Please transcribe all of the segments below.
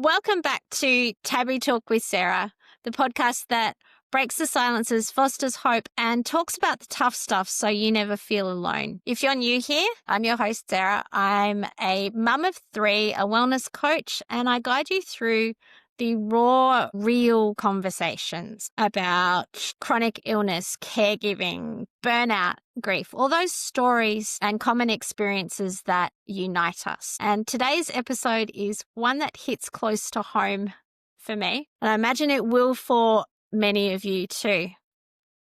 Welcome back to Tabby Talk with Sarah, the podcast that breaks the silences, fosters hope, and talks about the tough stuff so you never feel alone. If you're new here, I'm your host, Sarah. I'm a mum of 3, a wellness coach, and I guide you through the raw, real conversations about chronic illness, caregiving, burnout, grief, all those stories and common experiences that unite us. And today's episode is one that hits close to home for me, and I imagine it will for many of you too.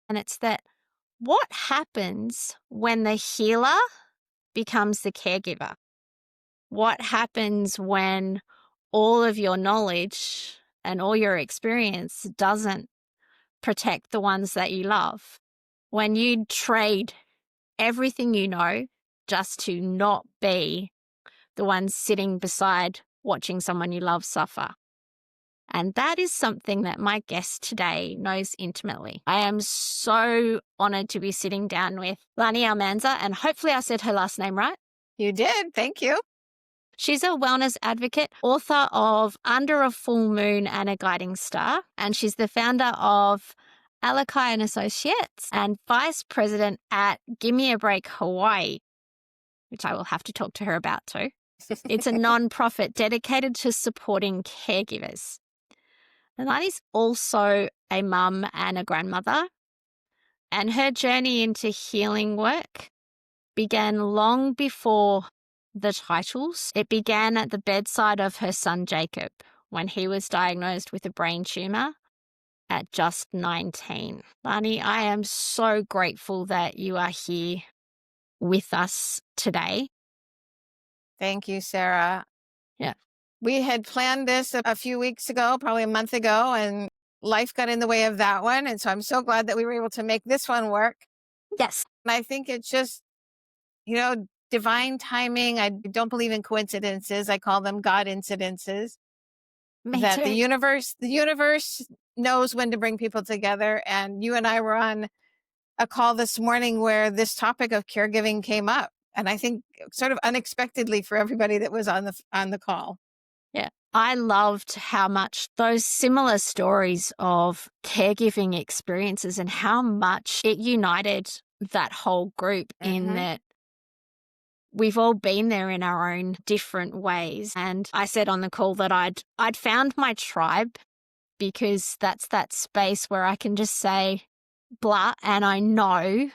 And it's that what happens when the healer becomes the caregiver? What happens when all of your knowledge and all your experience doesn't protect the ones that you love? When you trade everything you know just to not be the one sitting beside watching someone you love suffer. And that is something that my guest today knows intimately. I am so honored to be sitting down with Lani Almanza, and hopefully I said her last name right. You did. Thank you. She's a wellness advocate, author of Under a Full Moon and a Guiding Star, and she's the founder of Alaka'i and Associates and vice president at Gimme a Break Hawaii, which I will have to talk to her about too. It's a non-profit dedicated to supporting caregivers. And Lani's also a mum and a grandmother, and her journey into healing work began long before the titles. It began at the bedside of her son Jacob when he was diagnosed with a brain tumor at just 19. Lani, I am so grateful that you are here with us today. Thank you, Sarah. Yeah. We had planned this a few weeks ago, probably a month ago, and life got in the way of that one. And so I'm so glad that we were able to make this one work. Yes. And I think it's just, divine timing. I don't believe in coincidences. I call them God incidences. Me that too. the universe knows when to bring people together. And you and I were on a call this morning where this topic of caregiving came up. And I think sort of unexpectedly for everybody that was on the call. Yeah. I loved how much those similar stories of caregiving experiences and how much it united that whole group in that we've all been there in our own different ways. And I said on the call that I'd found my tribe, because that's that space where I can just say blah, and I know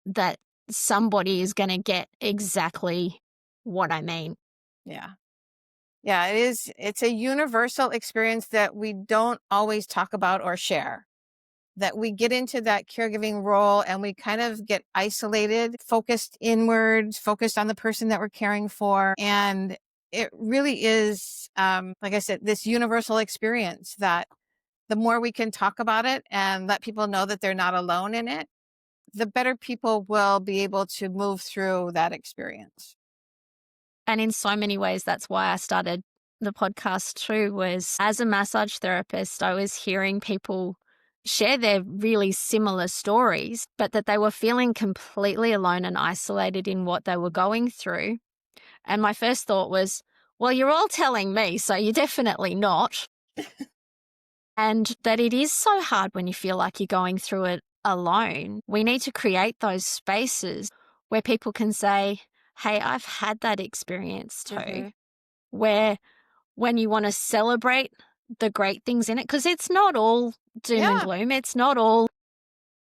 that somebody is going to get exactly what I mean. Yeah. Yeah, it is. It's a universal experience that we don't always talk about or share. That we get into that caregiving role and we kind of get isolated, focused inwards, focused on the person that we're caring for. And it really is, like I said, this universal experience that the more we can talk about it and let people know that they're not alone in it, the better people will be able to move through that experience. And in so many ways, that's why I started the podcast too, was as a massage therapist, I was hearing people share their really similar stories, but that they were feeling completely alone and isolated in what they were going through. And my first thought was, well, you're all telling me, so you're definitely not. And that it is so hard when you feel like you're going through it alone. We need to create those spaces where people can say, hey, I've had that experience too, where when you want to celebrate the great things in it, because it's not all doom and gloom. It's not all.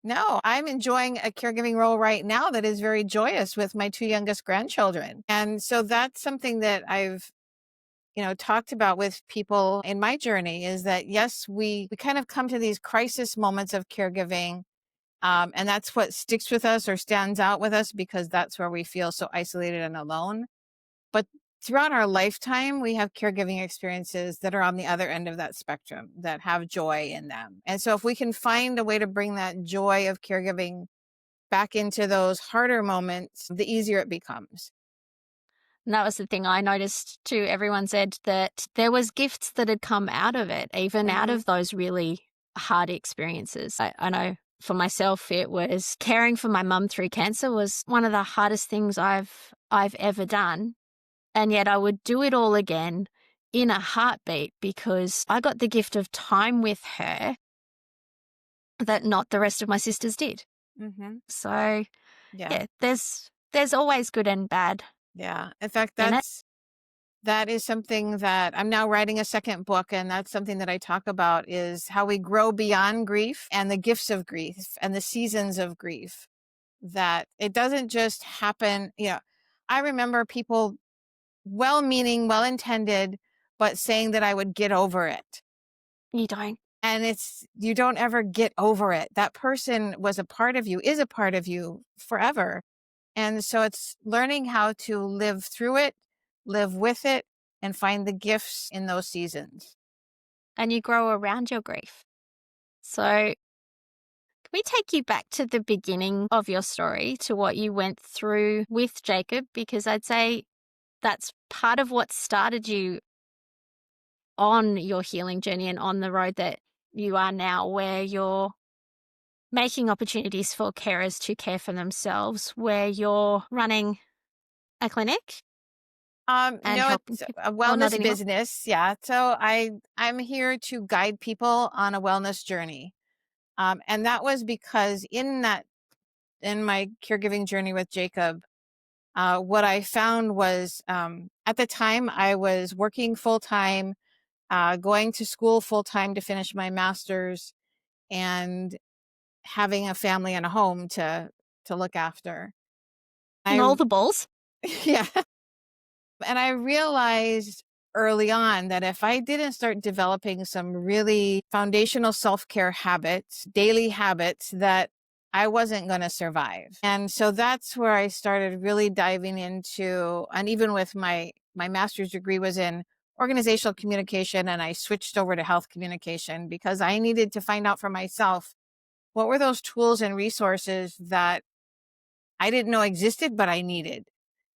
No, I'm enjoying a caregiving role right now that is very joyous with my 2 youngest grandchildren. And so that's something that I've, talked about with people in my journey is that, yes, we kind of come to these crisis moments of caregiving. And that's what sticks with us or stands out with us because that's where we feel so isolated and alone. But throughout our lifetime, we have caregiving experiences that are on the other end of that spectrum that have joy in them. And so if we can find a way to bring that joy of caregiving back into those harder moments, the easier it becomes. And that was the thing I noticed too. Everyone said that there was gifts that had come out of it, even out of those really hard experiences. I know for myself, it was caring for my mum through cancer was one of the hardest things I've ever done. And yet I would do it all again in a heartbeat because I got the gift of time with her that not the rest of my sisters did. Mm-hmm. So Yeah. yeah, there's always good and bad Yeah. In fact, in it. that is something that I'm now writing a second book, and that's something that I talk about is how we grow beyond grief and the gifts of grief and the seasons of grief. That it doesn't just happen. I remember people well-meaning, well-intended, but saying that I would get over it. You don't. And you don't ever get over it. That person was a part of you, is a part of you forever. And so it's learning how to live through it, live with it, and find the gifts in those seasons. And you grow around your grief. So can we take you back to the beginning of your story, to what you went through with Jacob? Because I'd say that's part of what started you on your healing journey and on the road that you are now, where you're making opportunities for carers to care for themselves, where you're running a clinic and No, helping it's people, a or not wellness anymore? business. Yeah. So I'm here to guide people on a wellness journey. And that was because in my caregiving journey with Jacob, what I found was, at the time I was working full time, going to school full time to finish my master's, and having a family and a home to look after. And I all the balls. yeah. And I realized early on that if I didn't start developing some really foundational self-care habits, daily habits, that I wasn't going to survive. And so that's where I started really diving into, and even with my master's degree was in organizational communication, and I switched over to health communication because I needed to find out for myself what were those tools and resources that I didn't know existed, but I needed.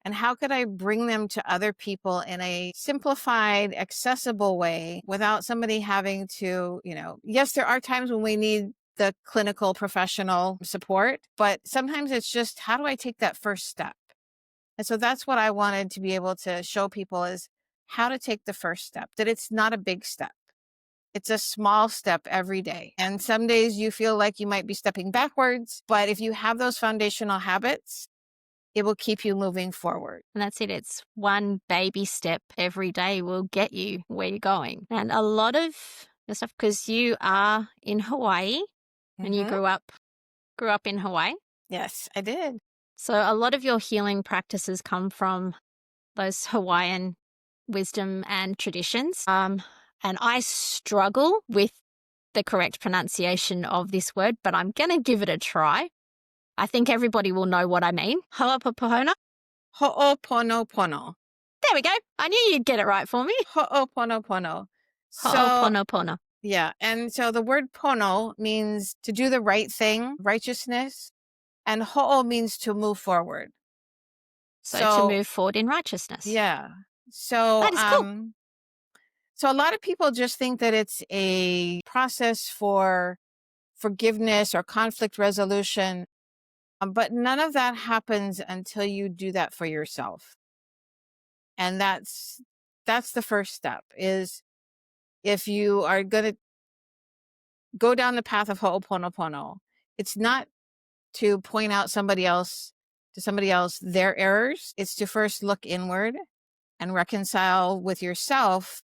And how could I bring them to other people in a simplified, accessible way without somebody having to, yes, there are times when we need the clinical professional support, but sometimes it's just, how do I take that first step? And so that's what I wanted to be able to show people, is how to take the first step, that it's not a big step. It's a small step every day. And some days you feel like you might be stepping backwards, but if you have those foundational habits, it will keep you moving forward. And that's it. It's one baby step every day will get you where you're going. And a lot of the stuff, because you are in Hawaii and you Mm-hmm. grew up in Hawaii. Yes, I did. So a lot of your healing practices come from those Hawaiian wisdom and traditions. And I struggle with the correct pronunciation of this word, but I'm going to give it a try. I think everybody will know what I mean. Ho'oponopono. Ho'oponopono. There we go. I knew you'd get it right for me. Ho'oponopono. So, Ho'oponopono. yeah. And so the word pono means to do the right thing, righteousness. And ho'o means to move forward. So to move forward in righteousness. Yeah. So, That is cool. So a lot of people just think that it's a process for forgiveness or conflict resolution, but none of that happens until you do that for yourself. And that's the first step, is if you are going to go down the path of Ho'oponopono, it's not to point out to somebody else their errors. It's to first look inward and reconcile with yourself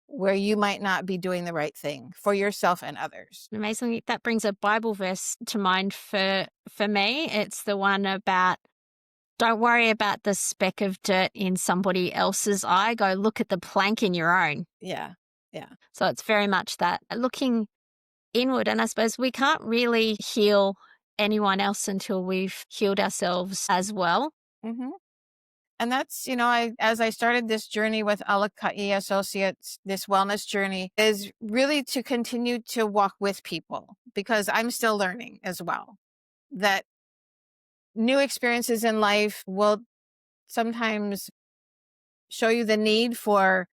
where you might not be doing the right thing for yourself and others. Amazingly, that brings a Bible verse to mind for me. It's the one about, don't worry about the speck of dirt in somebody else's eye. Go look at the plank in your own. Yeah. Yeah. So it's very much that looking inward. And I suppose we can't really heal anyone else until we've healed ourselves as well. Mm-hmm. And that's, as I started this journey with Alaka'i Associates, this wellness journey is really to continue to walk with people, because I'm still learning as well, that new experiences in life will sometimes show you the need for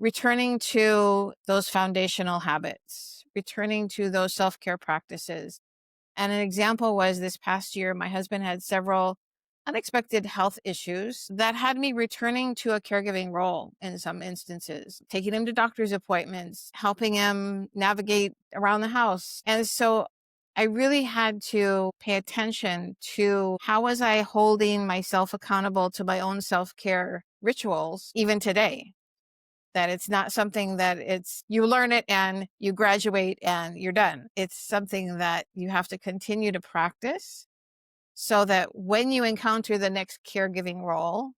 returning to those foundational habits, returning to those self-care practices. And an example was this past year, my husband had several unexpected health issues that had me returning to a caregiving role in some instances, taking him to doctor's appointments, helping him navigate around the house. And so I really had to pay attention to how was I holding myself accountable to my own self-care rituals, even today. That it's not something that you learn it and you graduate and you're done. It's something that you have to continue to practice so that when you encounter the next caregiving role,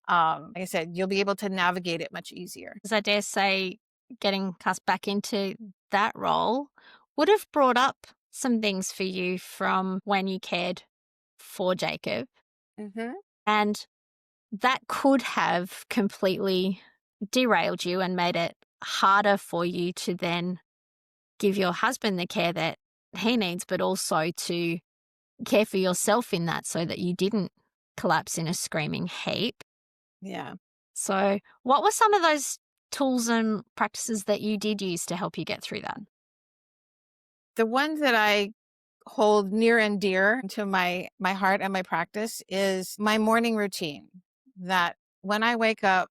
like I said, you'll be able to navigate it much easier. As I dare say, getting cast back into that role would have brought up some things for you from when you cared for Jacob. Mm-hmm. And that could have completely derailed you and made it harder for you to then give your husband the care that he needs, but also to care for yourself in that so that you didn't collapse in a screaming heap. Yeah. So what were some of those tools and practices that you did use to help you get through that? The ones that I hold near and dear to my heart and my practice is my morning routine. That when I wake up,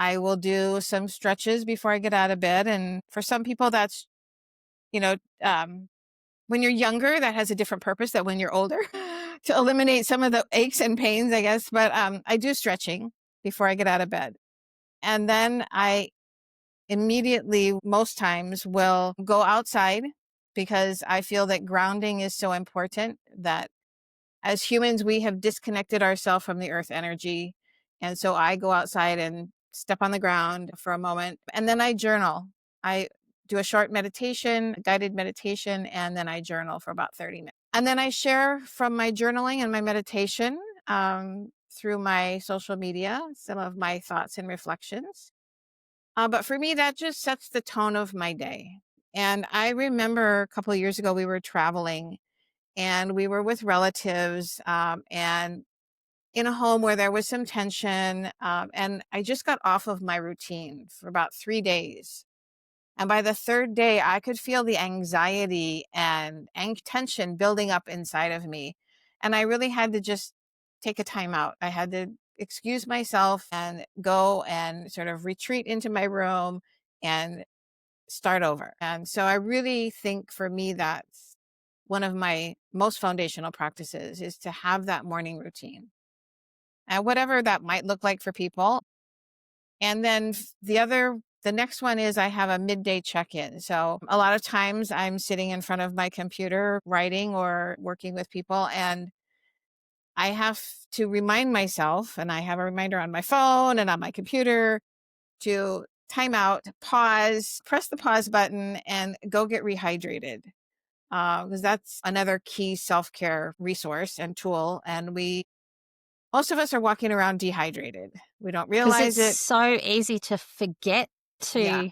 I will do some stretches before I get out of bed. And for some people, that's, when you're younger, that has a different purpose than when you're older to eliminate some of the aches and pains, I guess. But I do stretching before I get out of bed. And then I immediately, most times, will go outside because I feel that grounding is so important, that as humans, we have disconnected ourselves from the earth energy. And so I go outside and step on the ground for a moment. And then I journal. I do a short meditation, guided meditation, and then I journal for about 30 minutes. And then I share from my journaling and my meditation through my social media some of my thoughts and reflections. But for me, that just sets the tone of my day. And I remember a couple of years ago, we were traveling and we were with relatives and in a home where there was some tension. And I just got off of my routine for about 3 days. And by the third day, I could feel the anxiety and tension building up inside of me. And I really had to just take a time out. I had to excuse myself and go and sort of retreat into my room and start over. And so I really think for me, that's one of my most foundational practices, is to have that morning routine. And whatever that might look like for people. And then the next one is I have a midday check-in. So a lot of times I'm sitting in front of my computer writing or working with people, and I have to remind myself, and I have a reminder on my phone and on my computer, to time out, pause, press the pause button, and go get rehydrated. Because that's another key self-care resource and tool. And most of us are walking around dehydrated. We don't Because it's realize it. so easy to forget Yeah. to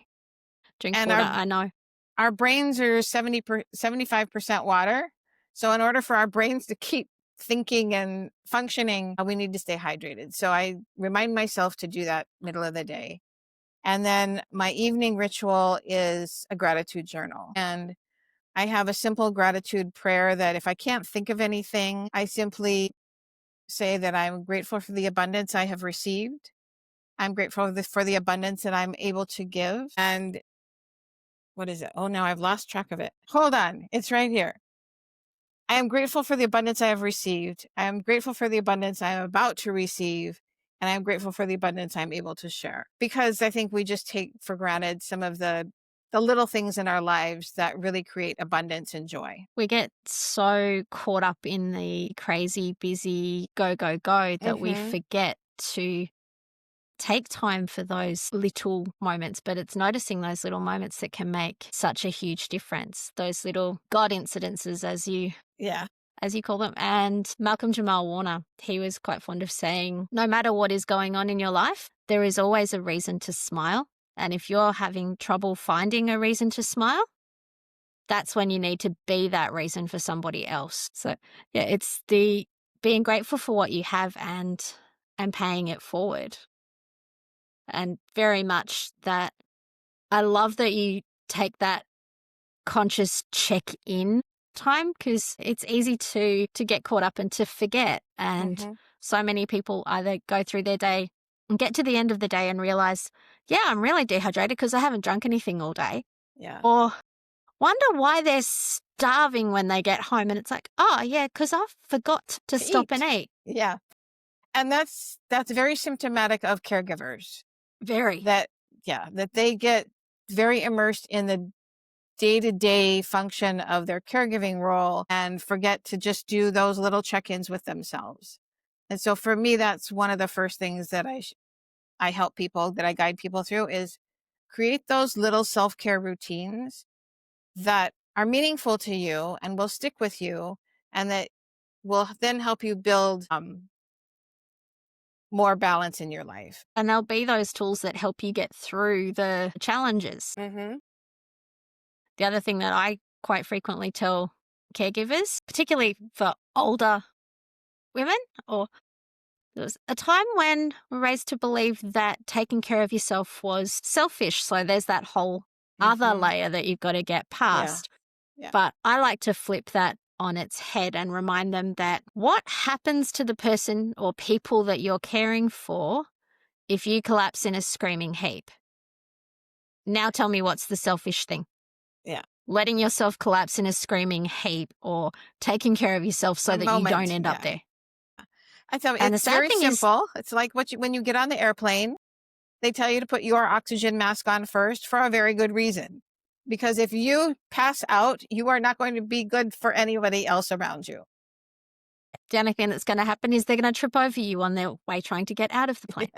drink And water. I know. our brains are 75% water. So in order for our brains to keep thinking and functioning, we need to stay hydrated. So I remind myself to do that middle of the day. And then my evening ritual is a gratitude journal. And I have a simple gratitude prayer that if I can't think of anything, I simply say that I'm grateful for the abundance I have received. I'm grateful for the abundance that I'm able to give. And what is it? Oh, now I've lost track of it. Hold on. It's right here. I am grateful for the abundance I have received. I am grateful for the abundance I am about to receive. And I'm grateful for the abundance I'm able to share. Because I think we just take for granted some of the little things in our lives that really create abundance and joy. We get so caught up in the crazy, busy, go, go, go that we forget to take time for those little moments. But it's noticing those little moments that can make such a huge difference. Those little God incidences, as you call them. And Malcolm Jamal Warner, he was quite fond of saying, no matter what is going on in your life, there is always a reason to smile. And if you're having trouble finding a reason to smile, that's when you need to be that reason for somebody else. So yeah, it's the being grateful for what you have and paying it forward. And very much that I love that you take that conscious check in time, because it's easy to get caught up and to forget. And Mhm. so many people either go through their day and get to the end of the day and realize, yeah, I'm really dehydrated because I haven't drunk anything all day, Yeah. or wonder why they're starving when they get home. And it's like, oh, yeah, because I forgot to To stop and eat. eat. Yeah. And that's very symptomatic of caregivers Very. that, yeah, that they get very immersed in the day-to-day function of their caregiving role and forget to just do those little check-ins with themselves. And so for me, that's one of the first things that I help people, that I guide people through, is create those little self-care routines that are meaningful to you and will stick with you, and that will then help you build more balance in your life. And there'll be those tools that help you get through the challenges. Mm-hmm. The other thing that I quite frequently tell caregivers, particularly for older women, or there was a time when we're raised to believe that taking care of yourself was selfish. So there's that whole other Mm-hmm. layer that you've got to get past. Yeah. But I like to flip that on its head and remind them that what happens to the person or people that you're caring for if you collapse in a screaming heap? Now tell me, what's the selfish thing? Yeah. Letting yourself collapse in a screaming heap, or taking care of yourself so A that you don't moment. end up Yeah. there. I tell you, And the it's sad very thing is, simple. It's like when you get on the airplane, they tell you to put your oxygen mask on first for a very good reason. Because if you pass out, you are not going to be good for anybody else around you. the only thing that's going to happen is they're going to trip over you on their way trying to get out of the plane.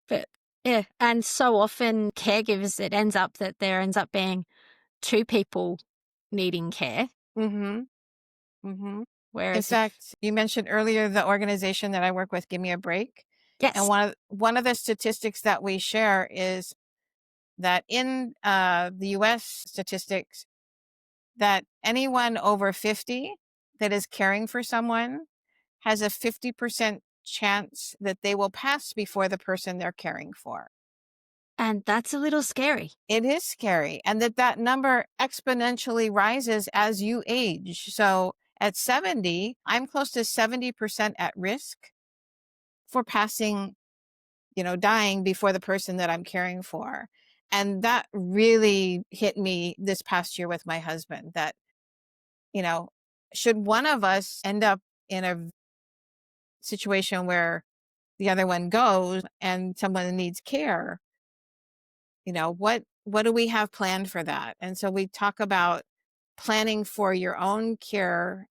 But yeah, and so often caregivers, it ends up that there ends up being two people needing care. Mm-hmm. Mm-hmm. In Whereas if, fact, you mentioned earlier the organization that I work with, Give Me a Break. And yes, one of the statistics that we share is that in the US statistics, that anyone over 50 that is caring for someone has a 50% chance that they will pass before the person they're caring for. and that's a little scary. It is scary. And that number exponentially rises as you age. So at 70, I'm close to 70% at risk for passing, dying before the person that I'm caring for. And that really hit me this past year with my husband, that, should one of us end up in a situation where the other one goes and someone needs care, what do we have planned for that? And so we talk about planning for your own care,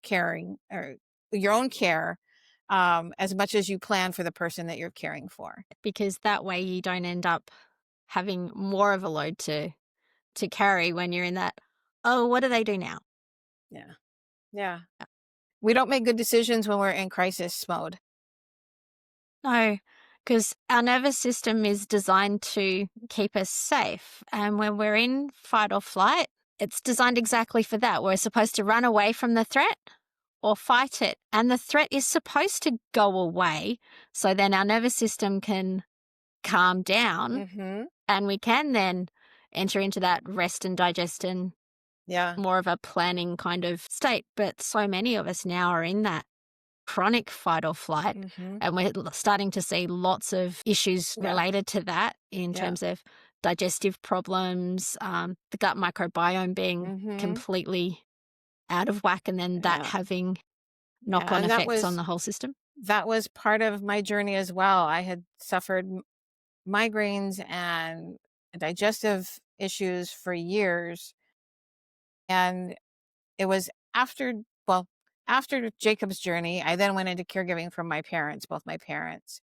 caring, or your own care, as much as you plan for the person that you're caring for. Because that way you don't end up having more of a load to carry when you're in that, oh, what do they do now? Yeah. Yeah. We don't make good decisions when we're in crisis mode. No, because our nervous system is designed to keep us safe. And when we're in fight or flight, it's designed exactly for that. We're supposed to run away from the threat or fight it. And the threat is supposed to go away. So then our nervous system can calm down, Mm-hmm. and we can then enter into that rest and digest and Yeah. more of a planning kind of state. But so many of us now are in that chronic fight or flight, Mm-hmm. and we're starting to see lots of issues Yeah. related to that in Yeah. terms of digestive problems, the gut microbiome being Mm-hmm. completely out of whack, and then that Yeah. having Yeah. knock-on And effects on the whole system. that was part of my journey as well. I had suffered migraines and digestive issues for years. And it was after Jacob's journey, I then went into caregiving for my parents, both my parents.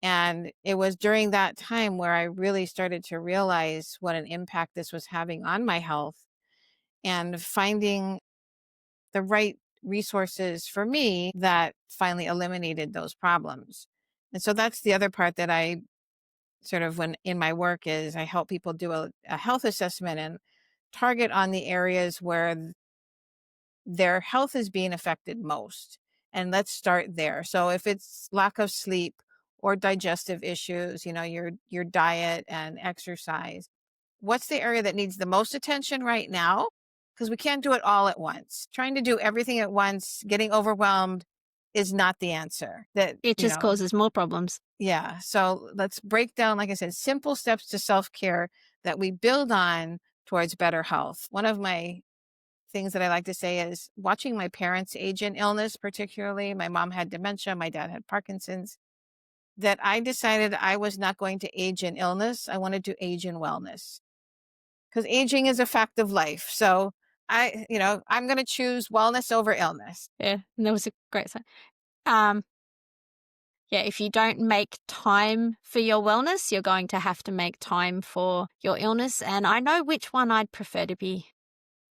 And it was during that time where I really started to realize what an impact this was having on my health, and finding the right resources for me that finally eliminated those problems. And so that's the other part that I sort of, when in my work, is I help people do a health assessment and target on the areas where their health is being affected most. And let's start there. So if it's lack of sleep or digestive issues, your diet and exercise, what's the area that needs the most attention right now? because we can't do it all at once. Trying to do everything at once, getting overwhelmed is not the answer. It just causes more problems. Yeah. So let's break down, like I said, simple steps to self-care that we build on towards better health. One of my things that I like to say is watching my parents age in illness, particularly. My mom had dementia, my dad had Parkinson's, that I decided I was not going to age in illness. I wanted to age in wellness because aging is a fact of life. So I'm going to choose wellness over illness. Yeah, and that was a great sign. Yeah, if you don't make time for your wellness, you're going to have to make time for your illness. And I know which one I'd prefer to be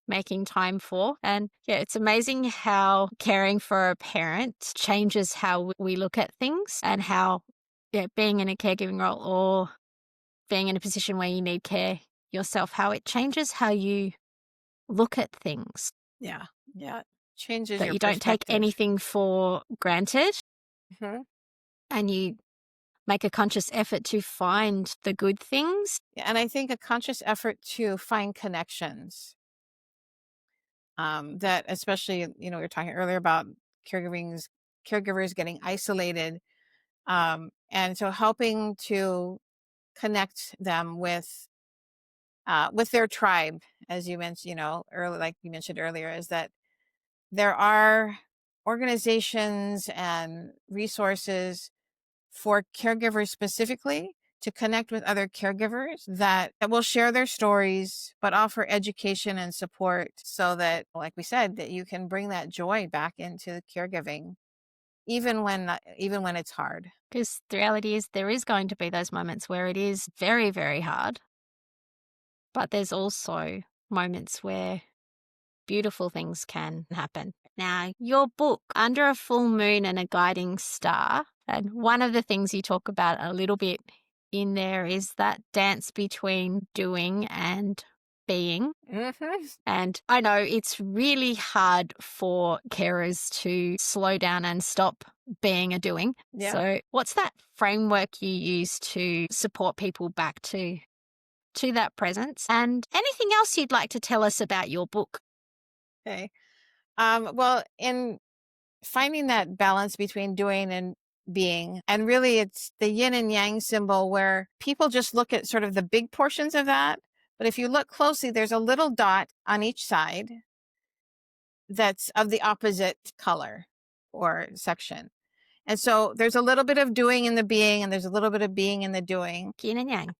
making time for. And yeah, it's amazing how caring for a parent changes how we look at things, and how being in a caregiving role or being in a position where you need care yourself, how it changes how you look at things. Yeah. Changes that your you don't take perspective. anything for granted, Mhm. and you make a conscious effort to find the good things. Yeah, and I think a conscious effort to find connections. That especially, we were talking earlier about caregivers getting isolated. And so helping to connect them with their tribe, as you mentioned, early, like you mentioned earlier, is that there are organizations and resources for caregivers specifically to connect with other caregivers that will share their stories, but offer education and support so that, like we said, that you can bring that joy back into caregiving, even when it's hard. Because the reality is there is going to be those moments where it is very, very hard. But there's also moments where beautiful things can happen. Now, your book, Under a Full Moon and a Guiding Star, and one of the things you talk about a little bit in there is that dance between doing and being. Mm-hmm. And I know it's really hard for carers to slow down and stop being a doing. Yeah. So what's that framework you use to support people back to that presence? And anything else you'd like to tell us about your book? Okay. Well, in finding that balance between doing and being, and really it's the yin and yang symbol where people just look at sort of the big portions of that. But if you look closely, there's a little dot on each side that's of the opposite color or section. And so there's a little bit of doing in the being, and there's a little bit of being in the doing. Yin and yang.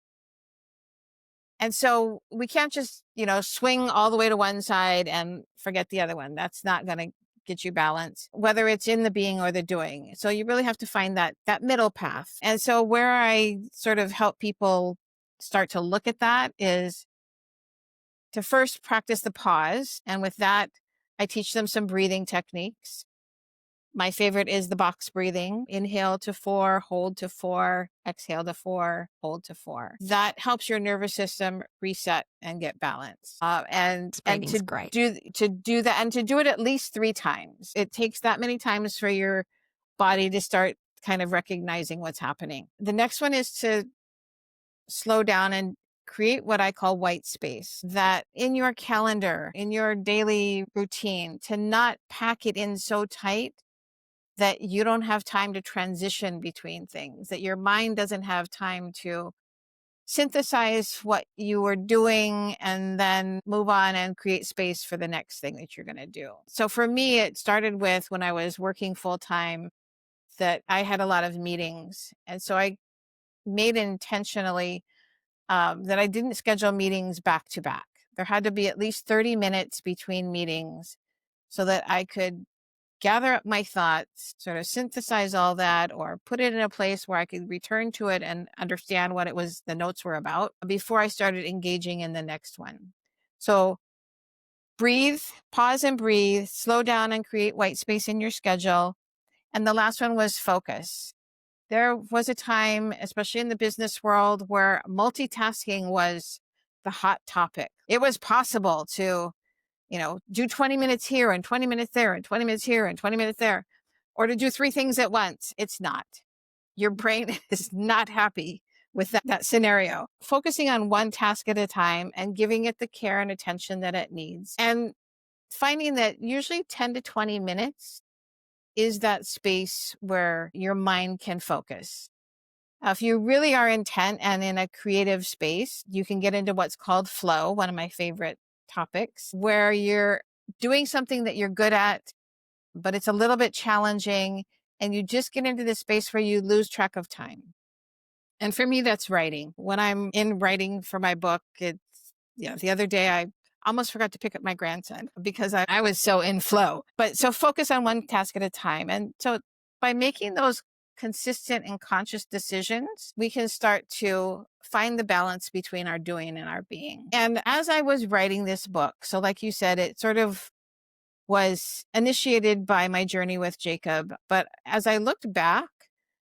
And so we can't just, swing all the way to one side and forget the other one. That's not going to get you balance, whether it's in the being or the doing. So you really have to find that middle path. And so where I sort of help people start to look at that is to first practice the pause. And with that, I teach them some breathing techniques. My favorite is the box breathing. Inhale to 4, hold to 4, exhale to 4, hold to 4. That helps your nervous system reset and get balance. And to great. do that, and to do it at least 3 times. It takes that many times for your body to start kind of recognizing what's happening. The next one is to slow down and create what I call white space, that in your calendar, in your daily routine, to not pack it in so tight that you don't have time to transition between things, that your mind doesn't have time to synthesize what you were doing and then move on and create space for the next thing that you're going to do. So for me, it started with when I was working full time, that I had a lot of meetings. And so I made intentionally that I didn't schedule meetings back to back. There had to be at least 30 minutes between meetings so that I could gather up my thoughts, sort of synthesize all that, or put it in a place where I could return to it and understand what it was the notes were about before I started engaging in the next one. So breathe, pause and breathe, slow down and create white space in your schedule. And the last one was focus. There was a time, especially in the business world, where multitasking was the hot topic. It was possible to do 20 minutes here and 20 minutes there and 20 minutes here and 20 minutes there, or to do 3 things at once. It's not. Your brain is not happy with that scenario. Focusing on one task at a time and giving it the care and attention that it needs. And finding that usually 10 to 20 minutes is that space where your mind can focus. If you really are intent and in a creative space, you can get into what's called flow, one of my favorite topics, where you're doing something that you're good at, but it's a little bit challenging. And you just get into this space where you lose track of time. And for me, that's writing. When I'm in writing for my book, the other day I almost forgot to pick up my grandson because I was so in flow. But so focus on one task at a time. And so by making those consistent and conscious decisions, we can start to find the balance between our doing and our being. And as I was writing this book, so like you said, it sort of was initiated by my journey with Jacob. But as I looked back,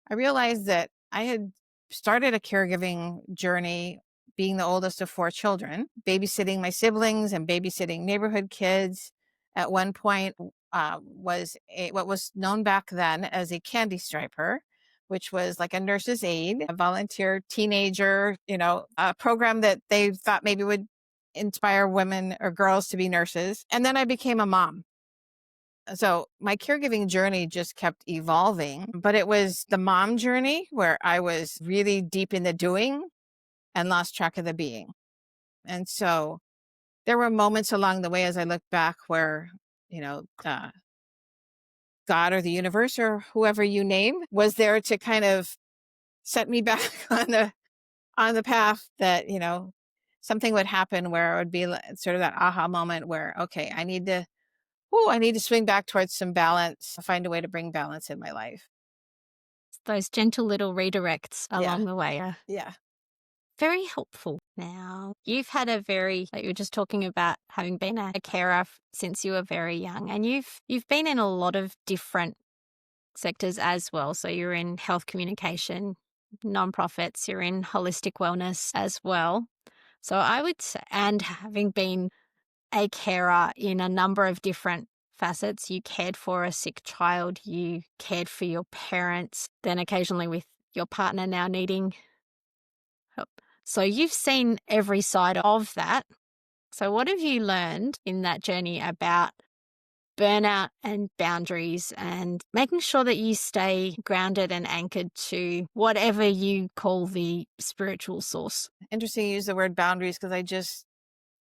I realized that I had started a caregiving journey being the oldest of 4 children, babysitting my siblings and babysitting neighborhood kids. At one point, was what was known back then as a candy striper, which was like a nurse's aide, a volunteer teenager, a program that they thought maybe would inspire women or girls to be nurses. And then I became a mom. So my caregiving journey just kept evolving, but it was the mom journey where I was really deep in the doing and lost track of the being. And so there were moments along the way as I look back where, God or the universe or whoever you name was there to kind of set me back on the path that, something would happen where it would be sort of that aha moment where, okay, I need to swing back towards some balance, find a way to bring balance in my life. Those gentle little redirects along the way are Yeah. very helpful. Now, you've had like you were just talking about having been a carer since you were very young, and you've been in a lot of different sectors as well. So you're in health communication, nonprofits, you're in holistic wellness as well. So I would say, and having been a carer in a number of different facets, you cared for a sick child, you cared for your parents, then occasionally with your partner now needing help. So you've seen every side of that. So what have you learned in that journey about burnout and boundaries and making sure that you stay grounded and anchored to whatever you call the spiritual source? Interesting you use the word boundaries because I just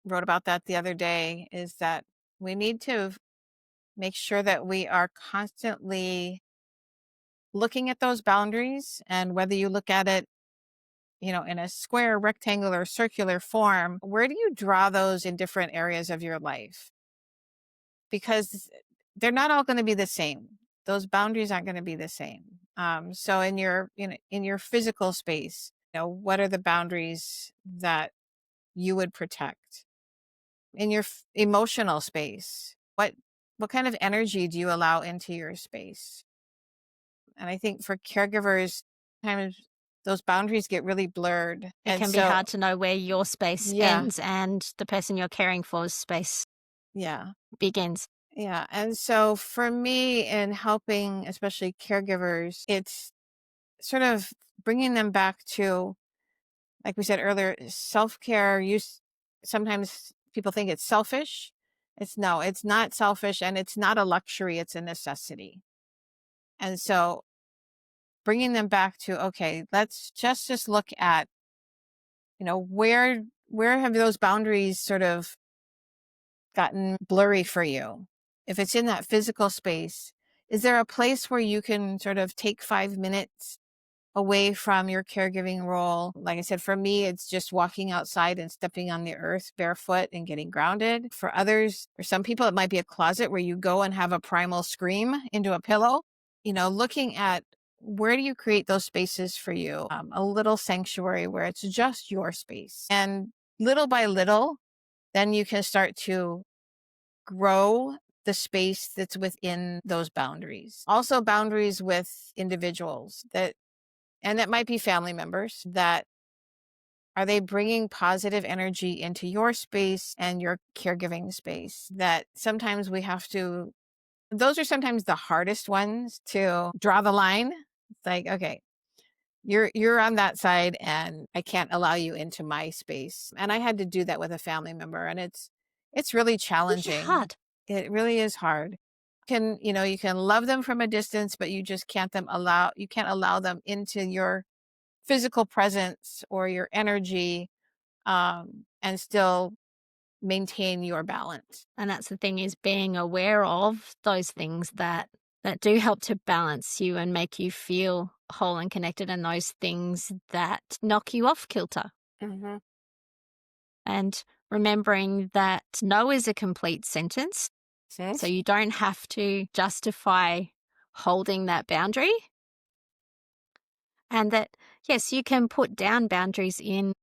wrote about that the other day, is that we need to make sure that we are constantly looking at those boundaries, and whether you look at it in a square, rectangular, circular form, where do you draw those in different areas of your life? Because they're not all going to be the same. Those boundaries aren't going to be the same. So in your physical space, what are the boundaries that you would protect? In your emotional space, what kind of energy do you allow into your space? And I think for caregivers, sometimes those boundaries get really blurred. It can be hard to know where your space ends and the person you're caring for's space begins. Yeah. And so for me, in helping, especially caregivers, it's sort of bringing them back to, like we said earlier, self-care. Sometimes people think it's selfish. It's not selfish, and it's not a luxury. It's a necessity. And so bringing them back to, okay, let's just look at, where have those boundaries sort of gotten blurry for you? If it's in that physical space, is there a place where you can sort of take 5 minutes away from your caregiving role? Like I said, for me, it's just walking outside and stepping on the earth barefoot and getting grounded. For others, for some people, it might be a closet where you go and have a primal scream into a pillow. Looking at, where do you create those spaces for you? A little sanctuary where it's just your space. And little by little, then you can start to grow the space that's within those boundaries. Also boundaries with individuals and that might be family members, that are they bringing positive energy into your space and your caregiving space? That sometimes those are sometimes the hardest ones to draw the line. It's like, okay, you're on that side and I can't allow you into my space. And I had to do that with a family member, and it's really challenging. Hard. It really is hard. You can love them from a distance, but you just you can't allow them into your physical presence or your energy, and still maintain your balance. And that's the thing, is being aware of those things that do help to balance you and make you feel whole and connected, and those things that knock you off kilter. Mm-hmm. And remembering that no is a complete sentence. So you don't have to justify holding that boundary. And that, yes, you can put down boundaries in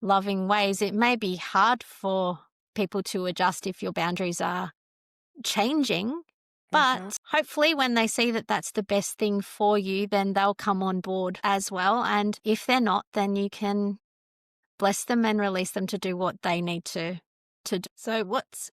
loving ways. It may be hard for people to adjust if your boundaries are changing, but hopefully when they see that that's the best thing for you, then they'll come on board as well. And if they're not, then you can bless them and release them to do what they need to do. So what's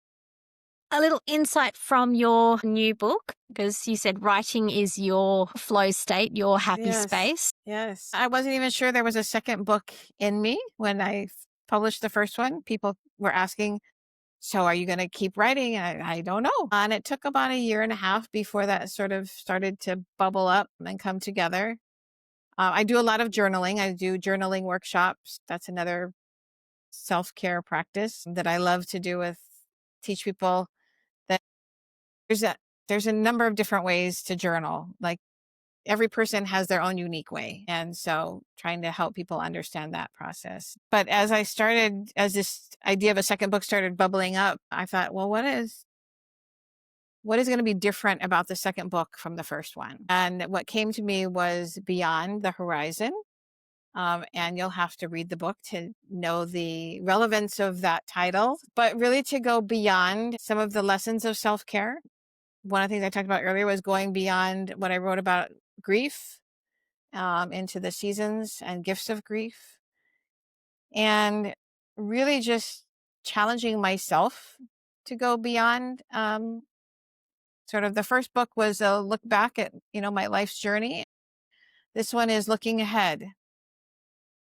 a little insight from your new book? Because you said writing is your flow state, your happy space. Yes. I wasn't even sure there was a second book in me when I published the first one. People were asking, so are you going to keep writing? I don't know. And it took about 1.5 years before that sort of started to bubble up and come together. I do a lot of journaling. I do journaling workshops. That's another self-care practice that I love to do teach people that there's a number of different ways to journal. Like, every person has their own unique way. And so trying to help people understand that process. But as this idea of a second book started bubbling up, I thought, well, what is going to be different about the second book from the first one? And what came to me was Beyond the Horizon. And you'll have to read the book to know the relevance of that title, but really to go beyond some of the lessons of self-care. One of the things I talked about earlier was going beyond what I wrote about grief, into the seasons and gifts of grief, and really just challenging myself to go beyond. Sort of the first book was a look back at, my life's journey. This one is looking ahead.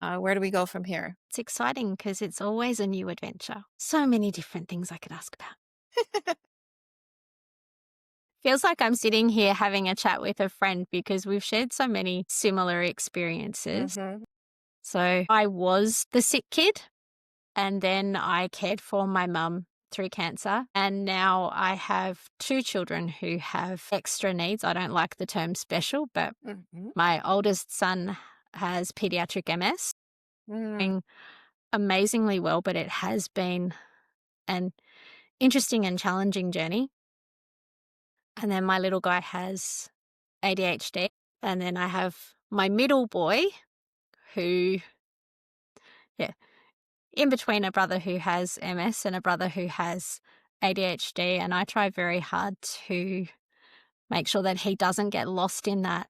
Where do we go from here? It's exciting because it's always a new adventure. So many different things I could ask about. Feels like I'm sitting here having a chat with a friend because we've shared so many similar experiences. So I was the sick kid, and then I cared for my mum through cancer. And now I have 2 children who have extra needs. I don't like the term special, but my oldest son has pediatric MS, doing amazingly well, but it has been an interesting and challenging journey. And then my little guy has ADHD. And then I have my middle boy who, in between a brother who has MS and a brother who has ADHD. And I try very hard to make sure that he doesn't get lost in that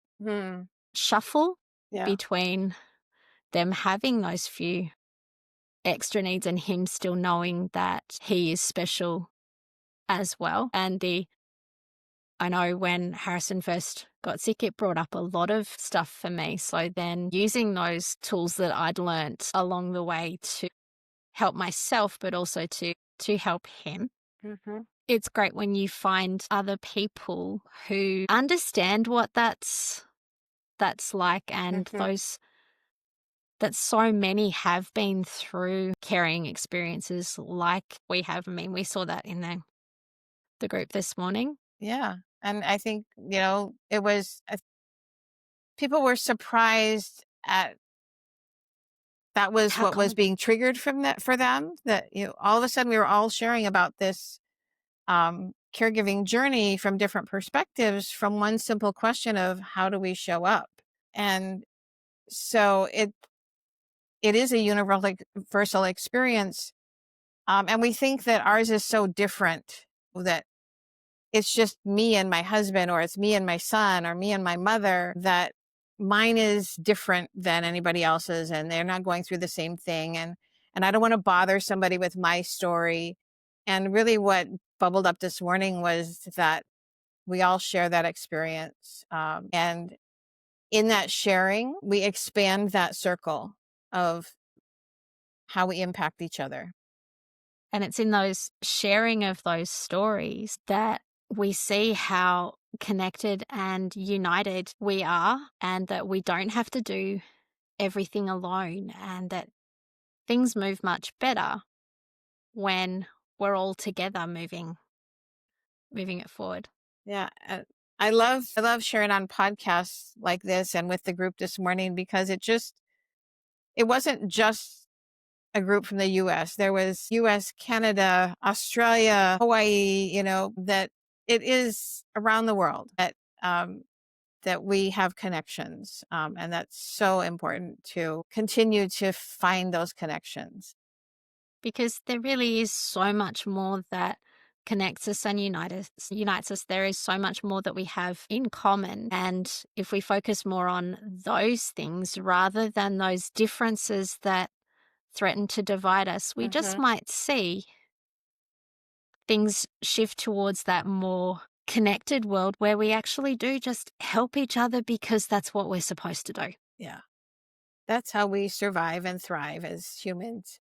shuffle between them having those few extra needs and him still knowing that he is special as well. And I know when Harrison first got sick, it brought up a lot of stuff for me. So then using those tools that I'd learnt along the way to help myself, but also to help him. It's great when you find other people who understand what that's like, and those that so many have been through caring experiences like we have. I mean, we saw that in the group this morning. Yeah. And I think, it was, people were surprised at that was what was being triggered from that for them, that, all of a sudden we were all sharing about this caregiving journey from different perspectives, from one simple question of how do we show up? And so it is a universal experience. And we think that ours is so different, that it's just me and my husband, or it's me and my son, or me and my mother, that mine is different than anybody else's, and they're not going through the same thing. And I don't want to bother somebody with my story. And really what bubbled up this morning was that we all share that experience. And in that sharing, we expand that circle of how we impact each other. And it's in those sharing of those stories that we see how connected and united we are, and that we don't have to do everything alone, and that things move much better when we're all together moving it forward. Yeah. I love sharing on podcasts like this and with the group this morning, because it wasn't just a group from the US. There was US, Canada, Australia, Hawaii, that it is around the world that we have connections. And that's so important to continue to find those connections. Because there really is so much more that connects us and unites us. There is so much more that we have in common. And if we focus more on those things rather than those differences that threaten to divide us, we just might see things shift towards that more connected world where we actually do just help each other because that's what we're supposed to do. Yeah. That's how we survive and thrive as humans.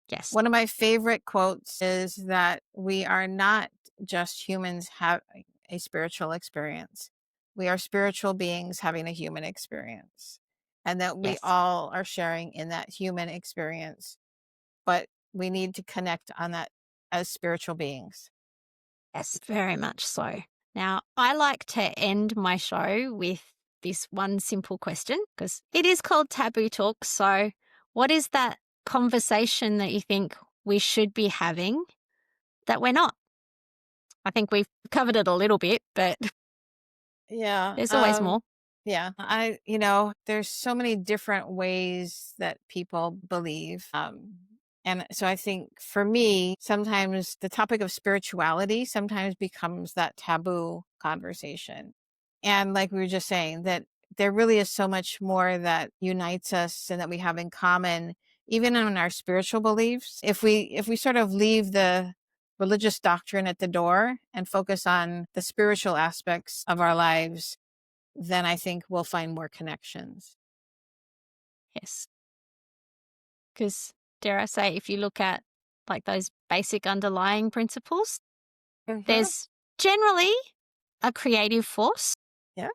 Yes. One of my favorite quotes is that we are not just humans having a spiritual experience. We are spiritual beings having a human experience, and that we Yes. all are sharing in that human experience, but we need to connect on that as spiritual beings. Yes, very much so. Now, I like to end my show with this one simple question, because it is called Taboo Talk. So, what is that conversation that you think we should be having that we're not? I think we've covered it a little bit, but Yeah. there's always more. Yeah. There's so many different ways that people believe. And so I think for me, sometimes the topic of spirituality sometimes becomes that taboo conversation. And like we were just saying, that there really is so much more that unites us and that we have in common, even in our spiritual beliefs. If we sort of leave the religious doctrine at the door and focus on the spiritual aspects of our lives, then I think we'll find more connections. Yes. Because, dare I say, if you look at like those basic underlying principles, there's generally a creative force. Yeah.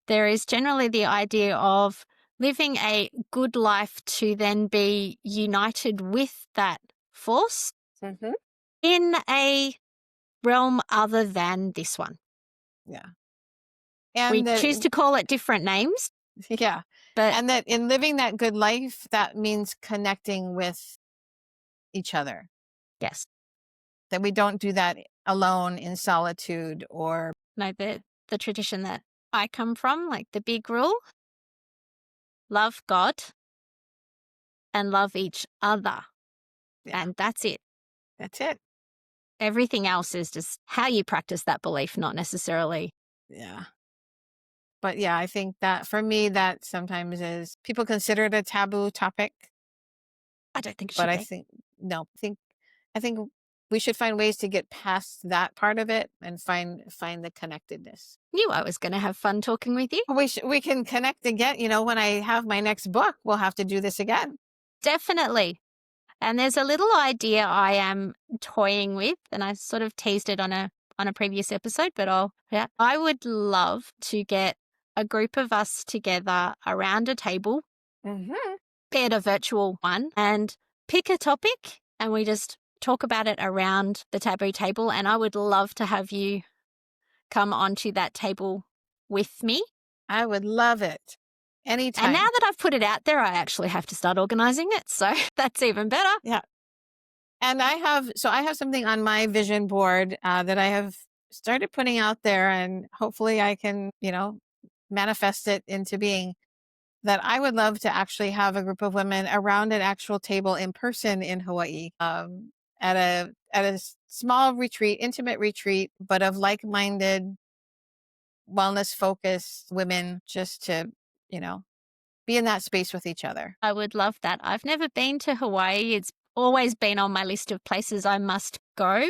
There is generally the idea of living a good life to then be united with that force in a realm other than this one. Yeah. We And choose to call it different names, yeah. but And that in living that good life, that means connecting with each other. yes, That we don't do that alone in solitude or no, the tradition that I come from, like the big rule, love God and love each other. Yeah. And that's it. That's it. Everything else is just how you practice that belief, not necessarily. Yeah. But yeah, I think that for me, that sometimes is, people consider it a taboo topic, I don't think it but should I be. think, no, I think we should find ways to get past that part of it and find the connectedness. Knew I was going to have fun talking with you. We can connect again. When I have my next book, we'll have to do this again. Definitely. And there's a little idea I am toying with, and I sort of teased it on a previous episode, but I would love to get a group of us together around a table, be it a virtual one, and pick a topic, and we just talk about it around the taboo table. And I would love to have you come onto that table with me. I would love it. Anytime. And now that I've put it out there, I actually have to start organizing it. So that's even better. Yeah. And I have something on my vision board that I have started putting out there, and hopefully I can, manifest it into being, that I would love to actually have a group of women around an actual table in person in Hawaii, at a small retreat, intimate retreat, but of like-minded, wellness-focused women, just to, be in that space with each other. I would love that. I've never been to Hawaii. It's always been on my list of places I must go,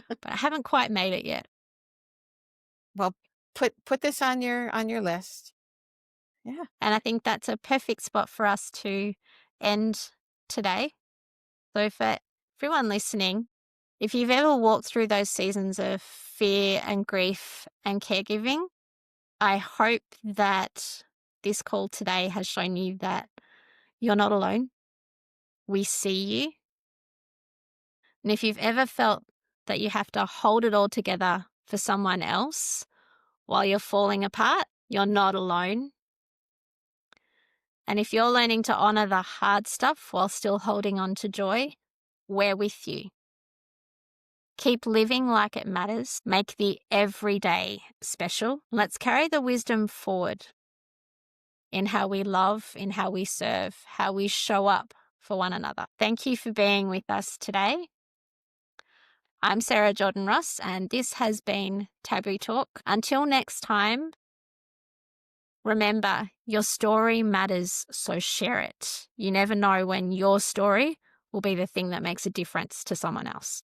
but I haven't quite made it yet. Well, put this on your list. Yeah. And I think that's a perfect spot for us to end today. So for everyone listening, if you've ever walked through those seasons of fear and grief and caregiving, I hope that this call today has shown you that you're not alone. We see you. And if you've ever felt that you have to hold it all together for someone else while you're falling apart, you're not alone. And if you're learning to honor the hard stuff while still holding on to joy, we're with you. Keep living like it matters. Make the everyday special. Let's carry the wisdom forward in how we love, in how we serve, how we show up for one another. Thank you for being with us today. I'm Sarah Jordan Ross, and this has been Taboo Talk. Until next time, remember, your story matters, so share it. You never know when your story will be the thing that makes a difference to someone else.